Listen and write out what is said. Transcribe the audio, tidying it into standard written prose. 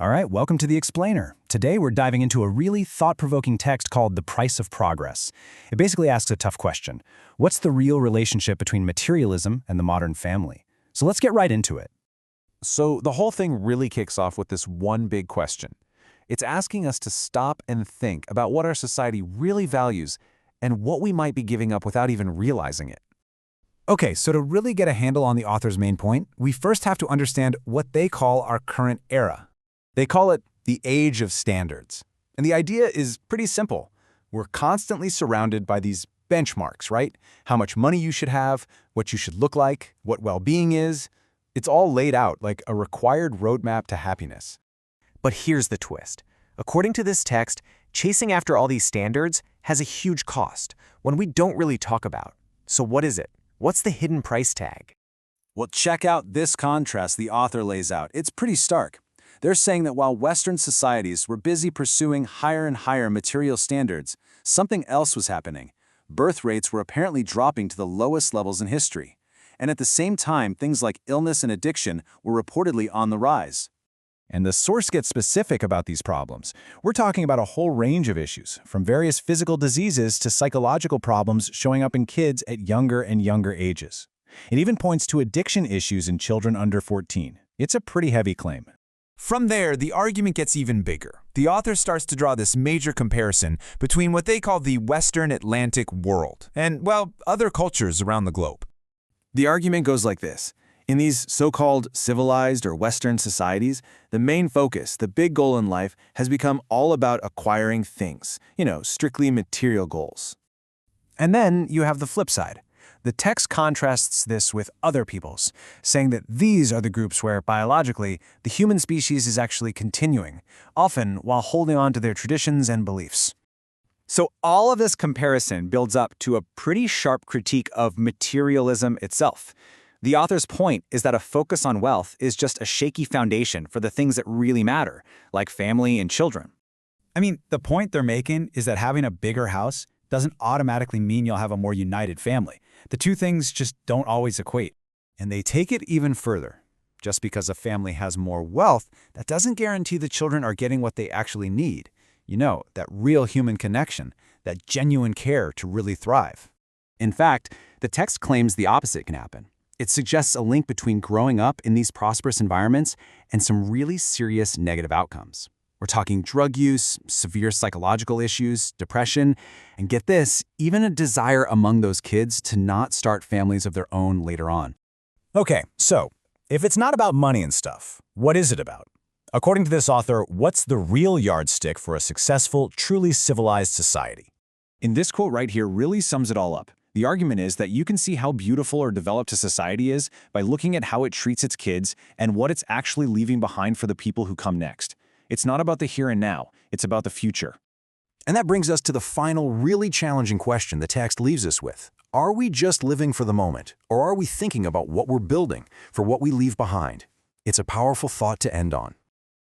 All right, welcome to The Explainer. Today we're diving into a really thought-provoking text called The Price of Progress. It basically asks a tough question. What's the real relationship between materialism and the modern family? So let's get right into it. So the whole thing really kicks off with this one big question. It's asking us to stop and think about what our society really values and what we might be giving up without even realizing it. Okay, so to really get a handle on the author's main point, we first have to understand what they call our current era. They call it the age of standards. And the idea is pretty simple. We're constantly surrounded by these benchmarks, right? How much money you should have, what you should look like, what well-being is. It's all laid out like a required roadmap to happiness. But here's the twist. According to this text, chasing after all these standards has a huge cost, one we don't really talk about. So what is it? What's the hidden price tag? Well, check out this contrast the author lays out. It's pretty stark. They're saying that while Western societies were busy pursuing higher and higher material standards, something else was happening. Birth rates were apparently dropping to the lowest levels in history. And at the same time, things like illness and addiction were reportedly on the rise. And the source gets specific about these problems. We're talking about a whole range of issues, from various physical diseases to psychological problems showing up in kids at younger and younger ages. It even points to addiction issues in children under 14. It's a pretty heavy claim. From there, the argument gets even bigger. The author starts to draw this major comparison between what they call the Western Atlantic world and, well, other cultures around the globe. The argument goes like this. In these so-called civilized or Western societies, the main focus, the big goal in life, has become all about acquiring things, strictly material goals. And then you have the flip side. The text contrasts this with other peoples, saying that these are the groups where, biologically, the human species is actually continuing, often while holding on to their traditions and beliefs. So all of this comparison builds up to a pretty sharp critique of materialism itself. The author's point is that a focus on wealth is just a shaky foundation for the things that really matter, like family and children. I mean, the point they're making is that having a bigger house doesn't automatically mean you'll have a more united family. The two things just don't always equate. And they take it even further. Just because a family has more wealth, that doesn't guarantee the children are getting what they actually need. That real human connection, that genuine care to really thrive. In fact, the text claims the opposite can happen. It suggests a link between growing up in these prosperous environments and some really serious negative outcomes. We're talking drug use, severe psychological issues, depression, and get this, even a desire among those kids to not start families of their own later on. Okay, so if it's not about money and stuff, what is it about? According to this author, what's the real yardstick for a successful, truly civilized society? In this quote right here really sums it all up. The argument is that you can see how beautiful or developed a society is by looking at how it treats its kids and what it's actually leaving behind for the people who come next. It's not about the here and now, it's about the future. And that brings us to the final, really challenging question the text leaves us with. Are we just living for the moment, or are we thinking about what we're building, for what we leave behind? It's a powerful thought to end on.